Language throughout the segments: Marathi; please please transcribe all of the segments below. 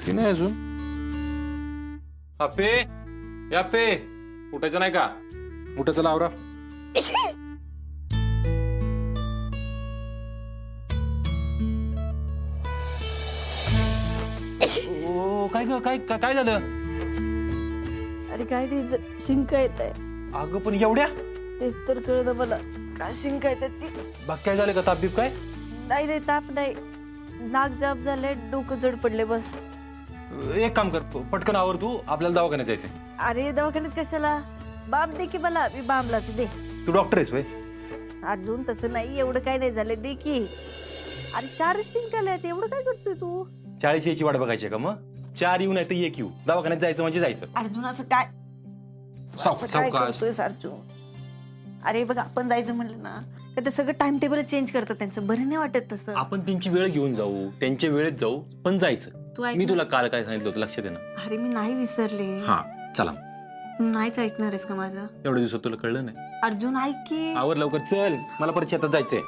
उठली नाही अजून. अप्पे या पे उठायचं नाही का? उठ चला आवरा. ओ काय ग काय काय झालं? अरे काय नाही शिंका येत आहे. अगं पण एवढ्या तेच तर कळलं मला का शिंका येतात ती. बाकी काय झालं का? तापबीप काय? नाही नाही ताप नाही, नाक जाप झालंय, डोकं जड पडले बस. एक काम कर, पटकन आवर तू, आपल्याला दवाखान्यात जायचंय. अरे दवाखान्यात कशाला? बाम दे की मला, मी बाम लावते दे. तू डॉक्टर आहेस व्हय? अजून तसं नाही, एवढं काय नाही झालं दे की. अरे 4 शिंका आल्यात, एवढं काय करतोय तू? 40 याची वाट बघायची का? मग 4 येऊ नाही तर 1 येऊ, दवाखान्यात जायचं म्हणजे जायचं. अर्जुन असं काय सावकाश करतोय अर्जुन? अरे बघ आपण जायचं म्हणलं ना तर सगळं टाइम टेबल चेंज करतात, त्यांचं बरं नाही वाटत तसं. आपण त्यांची वेळ घेऊन जाऊ, त्यांच्या वेळेत जाऊ, पण जायचं. तू ऐक मी ना. तुला काल काय सांगितलं होतं लक्षात आहे ना? अरे मी नाही विसरले. हा चला. नाहीच ऐकणार आहेस का माझं? एवढ्या दिवसात तुला कळलं नाही? अर्जुन ऐक की. आवर लवकर, चल मला परत शेतात जायचंय.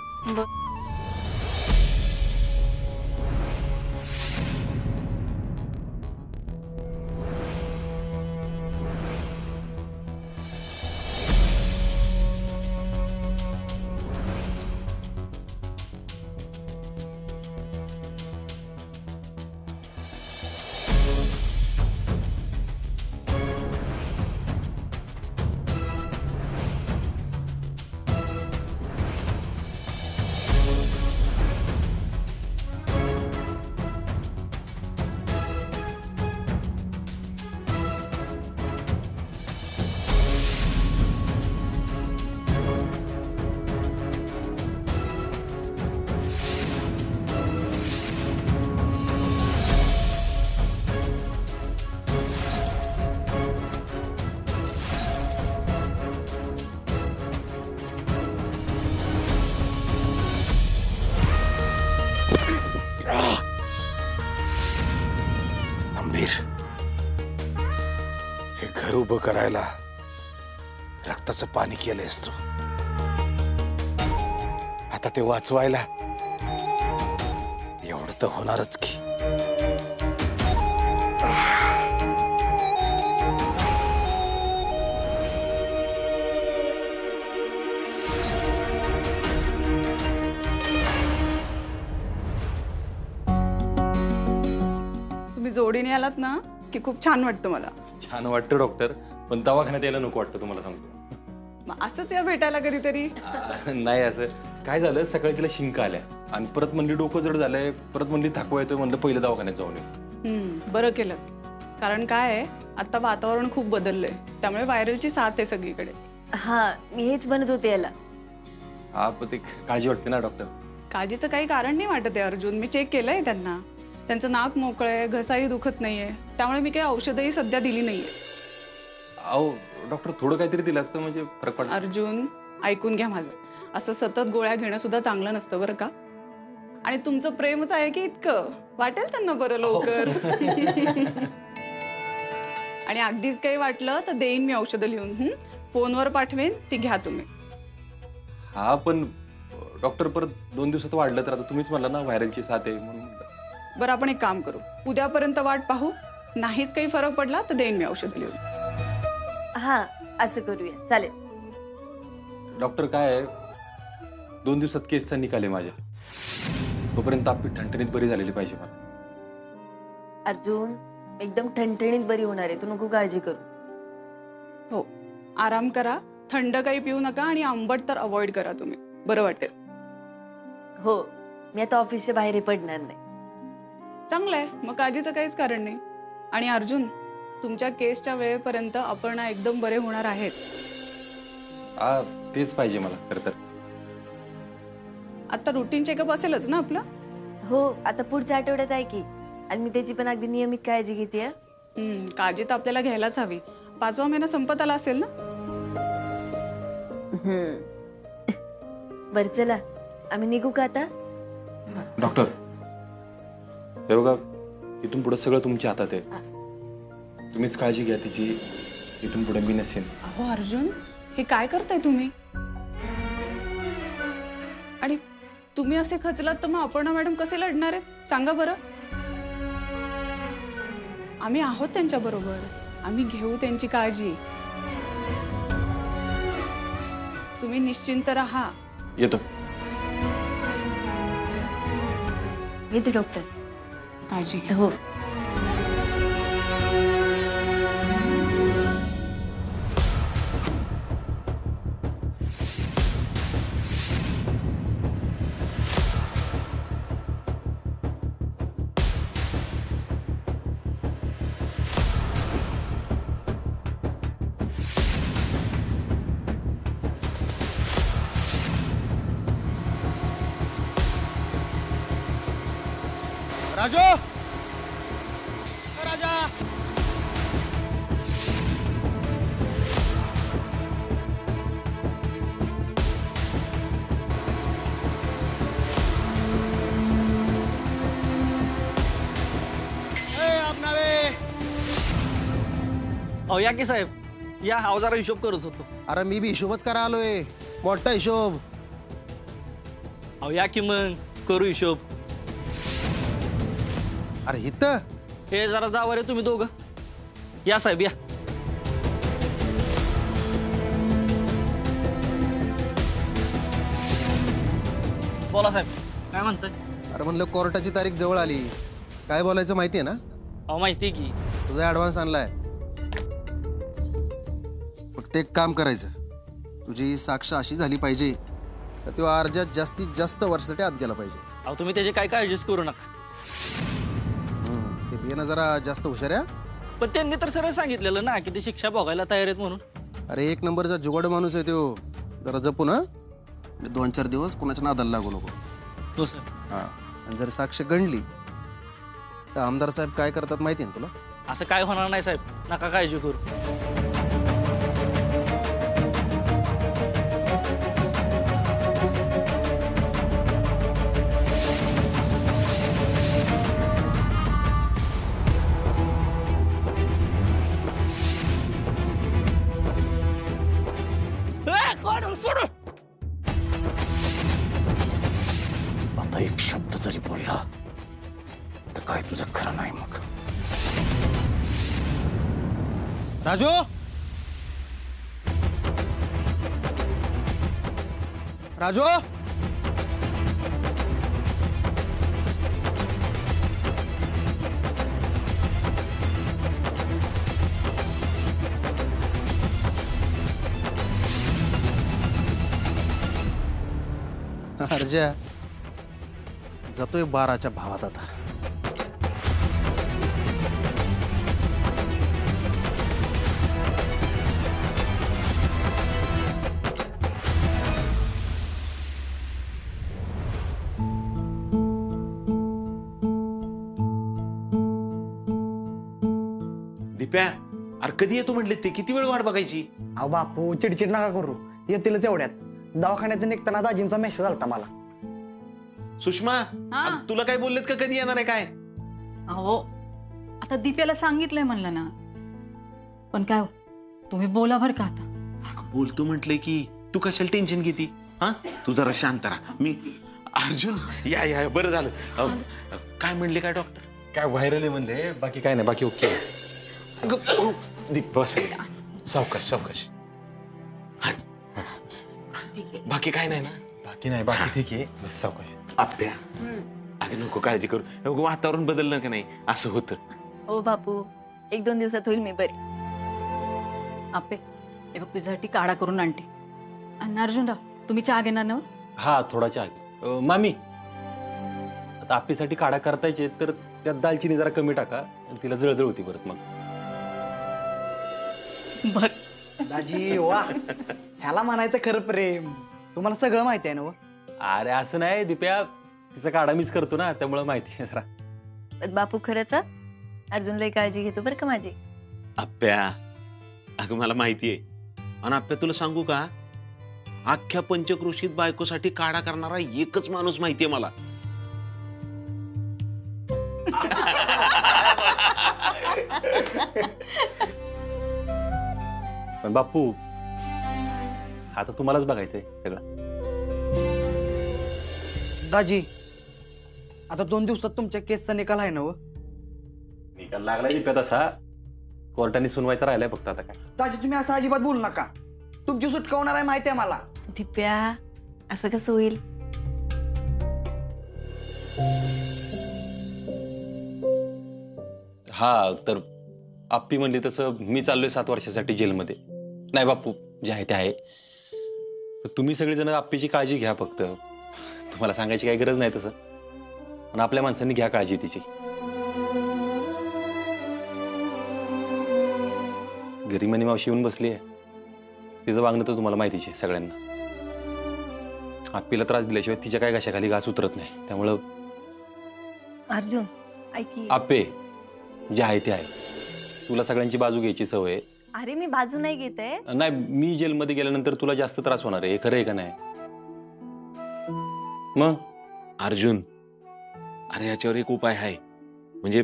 हे घर उभं करायला रक्ताचं पाणी केलंयस तू. आता ते वाचवायला एवढं तर होणारच की. तुम्ही जोडीने आलात ना की खूप छान वाटतं मला. छान वाटतं डॉक्टर, पण दवाखान्यात यायला नको वाटतं तुम्हाला सांगतो. मग असंच या भेटायला कधीतरी. नाही, असं काय झालं, सकाळी तिला शिंका आल्या आणि परत म्हणली डोकं जड झालंय, परत म्हणली थकवा येतोय, म्हणलं पहिलं दवाखान्यात जाऊन ये. बरं केलं, कारण काय आहे आता वातावरण खूप बदललंय, त्यामुळे व्हायरलची साथ आहे सगळीकडे. हा मी हेच म्हणत होते याला. हा पण ते काळजी वाटते ना डॉक्टर. काळजीचं काही कारण नाही वाटत आहे अर्जुन, मी चेक केलंय त्यांना. त्यांचं नाक मोकळंय, घसाही दुखत नाहीये, त्यामुळे मी काही औषधही सध्या दिली नाहीये. अहो डॉक्टर, थोडं काहीतरी दिलं असतं म्हणजे फरक पडला. अर्जुन ऐकून घ्या माझं, असं सतत गोळ्या घेणं सुद्धा चांगलं नसतं बरं का. आणि तुमचं प्रेमच आहे की इतकं, वाटेल त्यांना बरं लवकर. आणि अगदीच काही वाटलं तर देईन मी औषधं लिहून, फोनवर पाठवेन, ती घ्या तुम्ही. हा पण डॉक्टर, परत 2 दिवसात वाढलं तर? आता तुम्हीच म्हणला ना व्हायरलची साथ आहे म्हणून. बरं आपण एक काम करू, उद्यापर्यंत वाट पाहू, नाहीच काही फरक पडला तर देईन मी औषधं लिहून. हा असं करूया, चालेल. डॉक्टर काय आहे, 2 दिवसात केसचा निकाल आहे माझ्या, तोपर्यंत आपली ठणठणीत बरी झालेली पाहिजे मला. अर्जुन एकदम ठणठणीत बरी होणार आहे, तू नको काळजी करू. हो, आराम करा, थंड काही पिऊ नका आणि आंबट तर अवॉइड करा तुम्ही, बरं वाटेल. हो मी आता ऑफिसच्या बाहेर पडणार नाही. चांगलं आहे, मग काळजीचं काहीच कारण नाही. आणि अर्जुन, तुमच्या केसच्या वेळेपर्यंत आपण एकदम बरे होणार आहेत. हा तेच पाहिजे मला खरं तर. आता रुटीन चेकअप असेलच ना आपलं? हो आता पुढच्या आठवड्यात आहे की, आणि मी त्याची पण अगदी नियमित काळजी घेते. काळजी तर आपल्याला घ्यायलाच हवी. 5वा महिना संपत आला असेल ना? बरं चला आम्ही निघू का आता? डॉक्टर हे बघा, इथून पुढे सगळं तुमच्या हातात आहे. तुम्हीच काळजी घ्या तिची, इथून पुढे मी नसेन. अहो अर्जुन, हे काय करताय तुम्ही? आणि तुम्ही असे खचलात तर मग अपर्णा मॅडम कसे लढणार आहेत सांगा बरं. आम्ही आहोत त्यांच्याबरोबर. आम्ही घेऊ त्यांची काळजी. तुम्ही निश्चिंत राहा. येतो. येते डॉक्टर. काळजी घ्या. हो. राजू, राजा, अहो या की साहेब, या हा जरा हिशोब करत होतो. अरे मी बी हिशोबच करा आलोय, मोठा हिशोब. अहो या की मग करू हिशोब. अरे इथं हे जरा जावा रे तुम्ही दोघं. या साहेब या. बोला साहेब, काय म्हणताय? अरे म्हणलं कोर्टाची तारीख जवळ आली, काय बोलायचं माहितीये ना? अहो माहिती आहे की. तुझा ऍडव्हान्स आणलाय. फक्त एक काम करायचं, तुझी साक्ष अशी झाली पाहिजे तर तो अर्जात जास्तीत जास्त वर्षासाठी आत गेला पाहिजे. अहो तुम्ही त्याची काय काळजीच करू नका. ते बियाणं जरा जास्त हुशार आहे. पण त्यांनी तर सरळ सांगितलेलं ना की ते शिक्षा भोगायला तयार आहेत म्हणून. अरे एक नंबरचा जुगाड माणूस आहे तो. जरा जपू ना, 2-4 दिवस कुणाच्या नादाला लागू नको. हो सर. हा, आणि जर साक्ष गणली तर आमदार साहेब काय करतात माहिती आहे ना तुला? असं काय होणार नाही साहेब, नका काळजी करू. आता एक शब्द जरी बोलला तर काय तुझं खरं नाही. मग राजू, राजू, अर्जा जातोय 12च्या भावात आता. दिप्या, अरे कधी येतो म्हटले ते? किती वेळ वाट बघायची? अहो बापू, चिडचिड नका करू, येतीलच एवढ्यात. दवाखान्यातून निघताना दाजींचा मेसेज आलता मला. सुषमा, अरे तुला काय बोललेत का कधी येणार आहे काय? अहो आता दीप्याला सांगितलंय म्हणलं ना. पण काय हो, तुम्ही बोला बरं का आता. बोलतो म्हटलंय की, तू कशाला टेन्शन घेती? हा, तू जरा शांत राहा. मी अर्जुन, या या, बरं झालं. काय म्हणले काय डॉक्टर? काय व्हायरल आहे म्हणले, बाकी काय नाही, बाकी ओके. दीप बस, सावकाश सावकाश. हा, बस बस. बाकी काय नाही ना? बाकी नाही, बाकी ठीक आहे. बस सावकाश. आप्या, अगं नको काळजी करू. हे बघ, वातावरण बदललं का नाही, असं होतं. हो बापू, 1-2 दिवसात होईल मी बरी. आपे हे बघ, तुझ्यासाठी काढा करून आणते. आणि अर्जुनराव, तुम्ही चहा घेणार ना? हा, थोडा चहा. मामी, आता आपल्यासाठी काढा करतायचे तर त्यात दालचिनी जरा कमी टाका, तिला जळजळ होती परत. मग बघ दाजी वा, ह्याला म्हणायचं खरं प्रेम. तुम्हाला सगळं माहिती आहे ना? अरे असं नाही दिप्या, तिचा काढा मीच करतो ना, त्यामुळे माहिती आहे जरा. पण बापू खरंच अर्जुन लई काळजी घेतो बरं का माझी. आप्या, अगं मला माहितीये. आणि आप्या तुला सांगू का, अख्ख्या पंचक्रोशीत बायकोसाठी काढा करणारा एकच माणूस माहितीये मला. पण बापू, आता तुम्हालाच बघायचंय सगळं. दाजी, आता 2 दिवसात तुमच्या केसचा निकाल आहे ना? निकाल लागला दिप्या तसा. कोर्टाने सुनवायचा राहिलाय फक्त आता काय. दाजी तुम्ही असं अजिबात बोलू नका. तुमची सुटका होणार आहे माहिती आहे मला. दिप्या असं कसं होईल? हा तर आप्पी म्हणली तसं मी चाललोय 7 वर्षासाठी जेलमध्ये. नाही बापू, जे आहे ते आहे. तर तुम्ही सगळेजण आप्पीची काळजी घ्या फक्त. तुम्हाला सांगायची काही गरज नाही तसं, पण आपल्या माणसांनी घ्या काळजी तिची. घरी मनी मावशी येऊन बसली आहे. तिचं वागणं तर तुम्हाला माहितीच आहे सगळ्यांना. आप्पीला त्रास दिल्याशिवाय तिच्या काय घशाखाली घास उतरत नाही. त्यामुळं अर्जुन ऐक की. आप्पे जे आहे ते आहे. तुला सगळ्यांची बाजू घ्यायची सवय आहे. अरे मी बाजू नाही घेत आहे. नाही, मी जेलमध्ये गेल्यानंतर तुला जास्त त्रास होणार आहे. हे खरं आहे का नाही? मग अर्जुन, अरे याच्यावर एक उपाय आहे. म्हणजे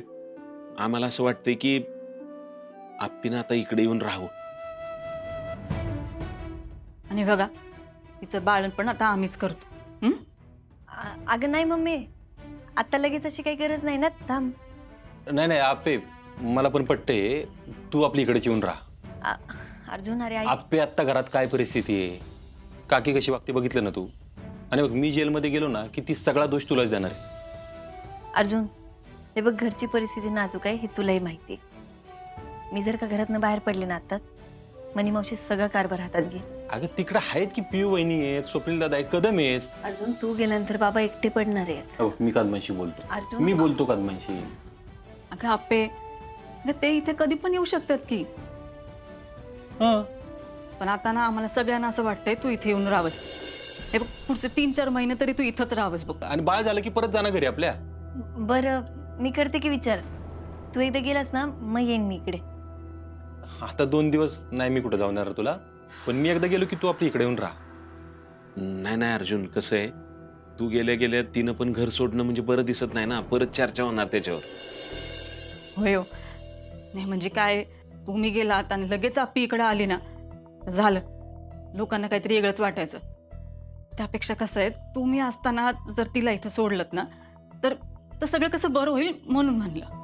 आम्हाला असं वाटतंय की आप्पीनं आता इकडे येऊन राहावं. आणि बघा तिचं बाळणपण आता आम्हीच करतो. अगं नाही मम्मी, आता लगेच अशी काही गरज नाही ना. थांब. नाही आप्पे, मला पण पटते. तू आपली इकडेच येऊन राहा. अर्जुन अरे ऐक. आप्पे आत्ता घरात काय परिस्थिती आहे, काकी कशी वागते बघितलं ना तू. आणि बघ, मी जेलमध्ये गेलो ना की ती सगळा दोष तुलाच देणार आहे. अर्जुन हे बघ, घरची परिस्थिती नाजूक आहे हे तुलाही माहिती आहे. मी जर का घरातनं बाहेर पडले ना आता, मनी मावशी सगळं कारभार हातात घे. अगं तिकडे आहेत की पियू वहिनी आहेत, स्वप्नील दादा आहे, कदम आहेत. अर्जुन तू गेल्यानंतर बाबा एकटे पडणार आहेत. हो, मी कदमांशी बोलतो. अर्जुन मी बोलतो कदमांशी. अगं आप्पे, अगं ते इथे कधी पण येऊ शकतात की. पण आता ना आम्हाला सगळ्यांना असं वाटतंय तू इथे येऊन राहावंस. हे बघ, पुढचे 3-4 महिने तरी तू इथंच राहावंस बघ. आणि बाळ झालं की परत जाणं घरी आपल्या. बरं मी करते की विचार. तू एकदा गेलास ना मग येईन मी इकडे. आता 2 दिवस नाही मी कुठं जाऊन येणार तुला, पण मी एकदा गेलो की तू आपली इकडे येऊन राहा. नाही अर्जुन, कसं आहे, तू गेल्या गेल्या तिनं पण घर सोडणं म्हणजे बरं दिसत नाही ना. परत चर्चा होणार त्याच्यावर. होय हो. नाही म्हणजे काय, तुम्ही गेलात आणि लगेच आप्पी इकडे आली ना, झालं, लोकांना काहीतरी वेगळंच वाटायचं. त्यापेक्षा कसं आहे, तुम्ही असताना जर तिला इथं सोडलत ना तर सगळं कसं बरं होईल म्हणून म्हणलं.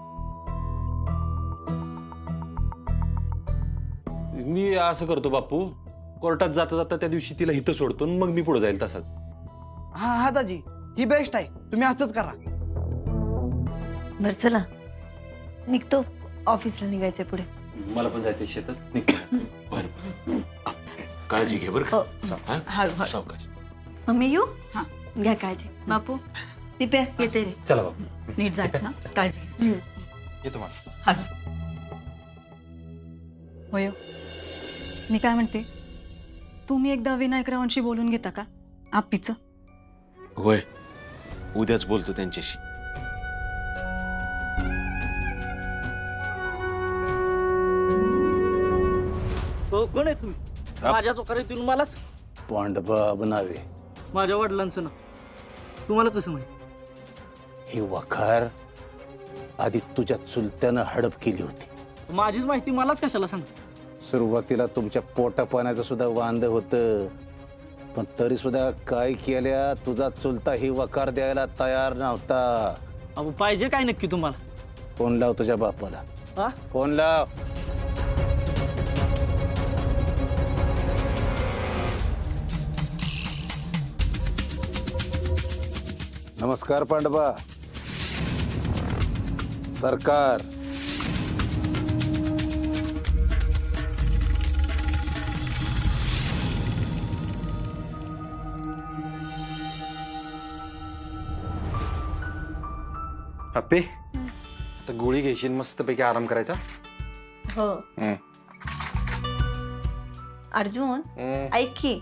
मी असं करतो बापू, कोर्टात जाता जाता त्या दिवशी तिला इथं सोडतो आणि मग मी पुढे जाईल तसाच. हा दाजी, ही बेस्ट आहे. तुम्ही असंच करा. बरं चला निघतो, ऑफिसला निघायचंय पुढे. मला पण जायचं शेतात. बरं, काळजी घे बरं हो. का. हळू सावकाश. मम्मी येऊ? हा. घ्या काळजी. बापू दिप्या येते रे. चला बापू, नीट जायचं ना, काळजी. येतो मला. हळू. होय हो. मी काय म्हणते, तुम्ही एकदा विनायकरावांशी बोलून घेता का आप्पीचं? होय, उद्याच बोलतो त्यांच्याशी. कोण आहे तुम्ही? माझ्या चोकारीतून मलाच. पांडबा बनावे. माझ्या वडिलांचं ना. तुम्हाला कसं माहिती? ही वखार आधी तुझ्या चुलत्यानं हडप केली होती. माझीच माहिती मलाच कशाला सांगता? सुरुवातीला तुमच्या पोटा पाण्याचं सुद्धा वांद होतं, पण तरी सुद्धा काय केल्या तुझा चुलता ही वकार द्यायला तयार नव्हता. अहो पाहिजे काय नक्की तुम्हाला? फोन लाव तुझ्या बापाला. हा? फोन लाव. नमस्कार पांडबा. सरकार. आप्पे, आता गोळी घ्यायची आणि मस्तपैकी आराम करायचा. हो. अर्जुन ऐक की,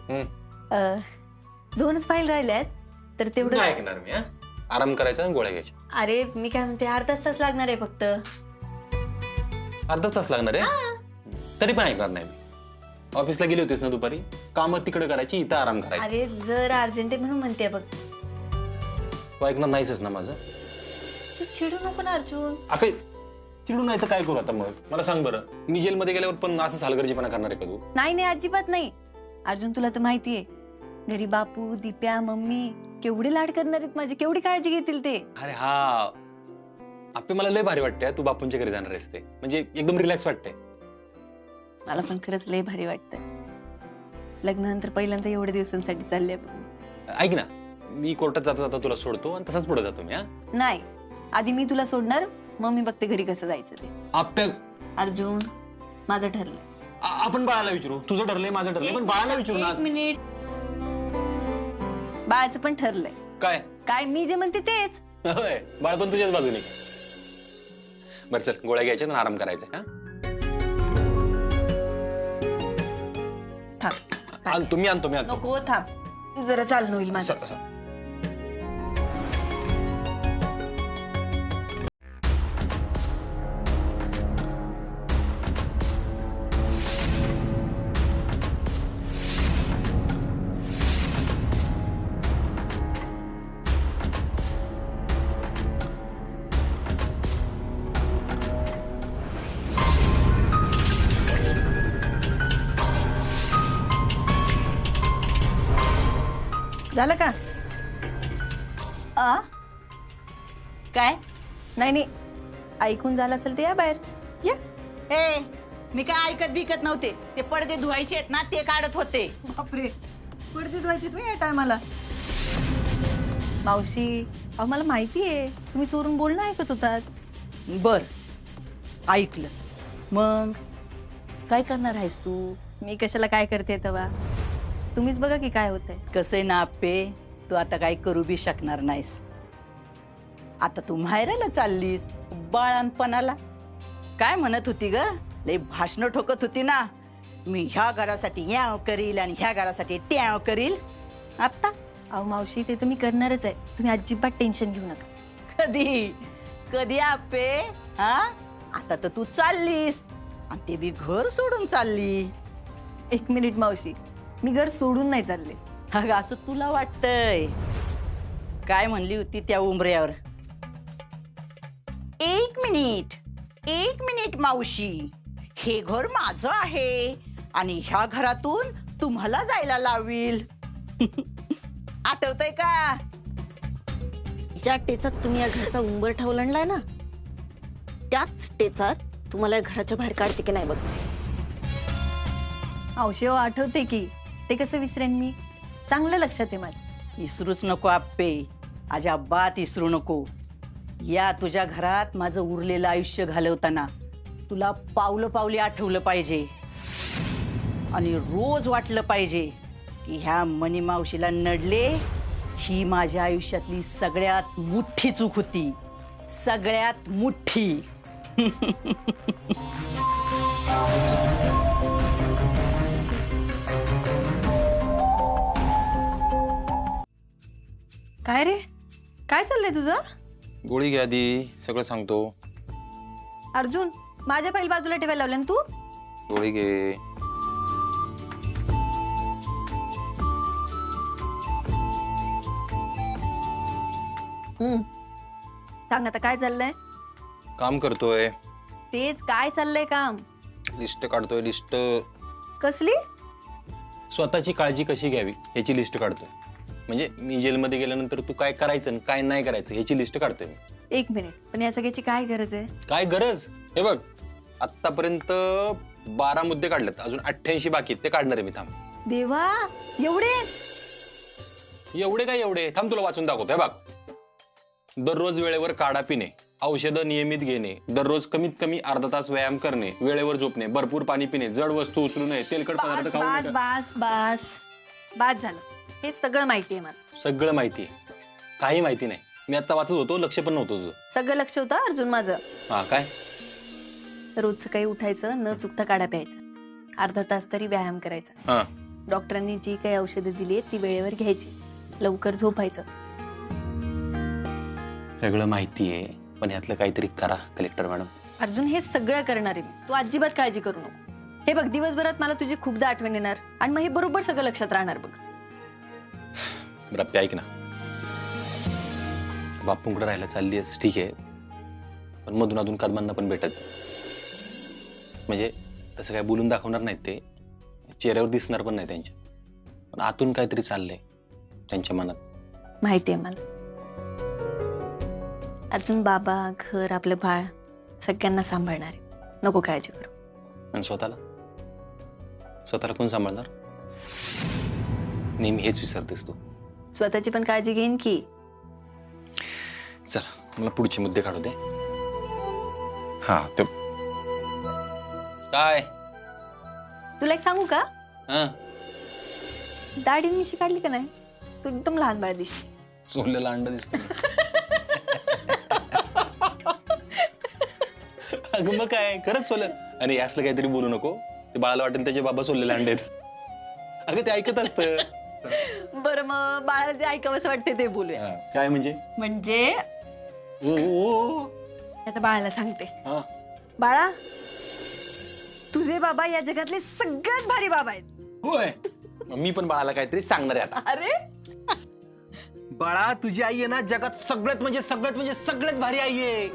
2च फाईल राहिल्यात तर तेवढं ऐकणार मी. आराम करायचा आणि गोळ्या घ्यायच्या. अरे मी काय म्हणते, अर्धा तास लागणार आहे फक्त. अर्धा तास लागणार आहे? तरी पण ऐकणार नाही मी. ऑफिसला गेली होतीस ना दुपारी, कामं तिकडे करायची, इथं आराम करायचा. अरे जर अर्जंट आहे म्हणून म्हणते बघ. तू ऐकणार नाहीस ना माझं? तू चिडू नको ना अर्जुन. आपे चिडू नाही तर काय करू आता मग? मला सांग बरं, मी जेलमध्ये गेल्यावर पण असंच हलगर्जीपणा करणार आहे का तू? नाही अजिबात नाही. अर्जुन तुला तर माहितीये, घरी बापू, दिप्या, मम्मी केवढे लाड करणार आहेत माझे, केवढी काळजी घेतील ते. अरे हा, आपे मला लय भारी वाटतंय तू बापूंच्या घरी जाणार आहेस ते, म्हणजे एकदम रिलॅक्स वाटतंय. मला पण खरंच लय भारी वाटतंय. लग्नानंतर पहिल्यांदा एवढ्या दिवसांसाठी चालले बघ. ऐक ना, मी कोर्टात जाता जाता तुला सोडतो आणि तसाच पुढे जातो मी. हा नाही, आधी मी तुला सोडणार, मग मी बघते घरी कसं जायचं ते. आपे अर्जुन, माझं ठरलंय. आपण बाळाला विचारू. तुझं ठरलंय, माझं ठरलंय, पण बाळाला विचारू ना. एक मिनिट. बाळाचं पण ठरलंय. काय काय मी जे म्हणते तेच. होय, बाळ पण तुझ्याच बाजूने. बरं चल, गोळ्या घ्यायच्या आणि आराम करायचा. हा थांब. तुम्ही आणतो मी आणतो. नको थांब, जरा चालणं होईल माझं. झालं का? काय? नाही, ऐकून झालं असेल ते या बाहेर. या. ए, मी काय ऐकत बिकत नव्हते. ते पडदे धुवायचे आहेत ना, ते काढत होते. बापरे, पडदे धुवायचे तू या टायमाला? मावशी, अहो मला माहिती आहे तुम्ही चोरून बोलणं ऐकत होतात. बर, ऐकलं. मग काय करणार आहेस तू? मी कशाला काय करते तेव्हा? तुम्हीच बघा की काय होतंय. कसं ना आप्पे, तू आता काय करू बी शकणार नाहीस. आता तू माहेराला चाललीस बाळांपणाला. काय म्हणत होती ग? लई भाषण ठोकत होती ना, मी ह्या घरासाठी याव करील आणि ह्या घरासाठी ट्याव करील. आता अहो मावशी, ते तर मी करणारच आहे. तुम्ही अजिबात टेन्शन घेऊ नका. कधी कधी आप्पे? हा, आता तर तू चाललीस आणि ते बी घर सोडून चालली. एक मिनिट मावशी, मी घर सोडून नाही चालले. अगं असं तुला वाटतंय. काय म्हणली होती त्या उंबऱ्यावर? एक मिनिट मावशी, हे घर माझं आहे आणि ह्या घरातून तुम्हाला जायला लावील. आठवतंय का? ज्या टेचात तुम्ही या घराचा उंबरठा ओलांडलाय ना, त्याच टेचात तुम्हाला या घराच्या बाहेर काढते की नाही बघते. मावशी हो, आठवते की. ते कसं विसरेन मी? चांगलं लक्षात आहे माझ्या. विसरूच नको आप्पे, अजिबात विसरू नको. या तुझ्या घरात माझं उरलेलं आयुष्य घालवताना तुला पावलं पावली आठवलं पाहिजे आणि रोज वाटलं पाहिजे की ह्या मनी मावशीला नडले ही माझ्या आयुष्यातली सगळ्यात मोठी चूक होती. सगळ्यात मोठी. काय रे, काय चाललंय तुझं? गोळी घ्या आधी, सगळं सांगतो. अर्जुन, माझ्या फाईल बाजूला ठेवायला लावल्या तू. गोळी घे. सांग आता काय चाललंय? काम करतोय. तेच, काय चाललंय काम? लिस्ट काढतोय. लिस्ट कसली? स्वतःची काळजी कशी घ्यावी याची लिस्ट काढतोय. म्हणजे मी जेलमध्ये गेल्यानंतर तू काय करायचं आणि काय नाही करायचं याची लिस्ट काढतोय मी. एक मिनिट, पण या सगळ्याची काय गरज आहे? काय गरज? हे बघ, आतापर्यंत 12 मुद्दे काढलेत, अजून 88 बाकी आहेत, ते काढणार आहे मी. थांब. देवा, एवढे एवढे काय एवढे? थांब, तुला वाचून दाखवतो. हे बघ, दररोज वेळेवर काढा पिणे, औषधं नियमित घेणे, दररोज कमीत कमी अर्धा तास व्यायाम करणे, वेळेवर झोपणे, भरपूर पाणी पिणे, जड वस्तू उचलू नये, तेलकट पदार्थ खाऊ नये. बास झालं. हे सगळं माहिती आहे मला. सगळं माहिती आहे? काही माहिती नाही. मी आता वाचत होतो, लक्ष पण नव्हतं तुझं. सगळं लक्ष होतं अर्जुन माझं. हा, काय? रोज सकाळी उठायचं, न चुकता काढा प्यायचा, अर्धा तास तरी व्यायाम करायचा. हा, डॉक्टरांनी जी काही औषधं दिली ती वेळेवर घ्यायची, लवकर झोपायचं. सगळं माहिती आहे, पण ह्यातलं काहीतरी करा कलेक्टर मॅडम. अर्जुन, हे सगळं करणार आहे मी. तू अजिबात काळजी करू नको. हे बघ, दिवसभरात मला तुझी खूपदा आठवण येणार आणि मग हे बरोबर सगळं लक्षात राहणार बघ. बरं, ऐक ना, बापूंकडे राहायला चालली आहेस, ठीक आहे, पण मधून अधून कदमांना पण भेटायचं. म्हणजे तसं काय बोलून दाखवणार नाहीत ते, चेहऱ्यावर दिसणार पण नाही त्यांच्या, पण आतून काहीतरी चाललंय त्यांच्या मनात. माहिती आहे मला. अजून बाबा, घर, आपलं बाळ सगळ्यांना सांभाळणार आहे. नको काळजी करू. आणि स्वतःला स्वतःला कोण सांभाळणार? नेहमी हेच विसरतेस तू. स्वतःची पण काळजी घेईन की. चला मला पुढचे मुद्दे काढू दे. हा ते काय तुला एक सांगू का? हा दाढी मिशी काढली का नाही तू एकदम लहान बाळ दिसशील. सोडलेला अंडा दिसतो. अगं मग काय खरंच सोलं. आणि असलं काहीतरी बोलू नको. ते बाळाला वाटेल त्याचे बाबा सोडलेले अंडे आहेत. अगं ते ऐकत असतं. बरं मग बाळाला जे ऐकावंसं वाटते ते बोलूया. काय म्हणजे? म्हणजे आता बाळाला सांगते. हा. बाळा, तुझे बाबा या जगातले सगळ्यात भारी बाबा आहेत. होय. मग मी पण बाळाला काहीतरी सांगणार आहे आता. अरे बाळा तुझी आई आहे ना जगात सगळ्यात म्हणजे सगळ्यात भारी आई आहे.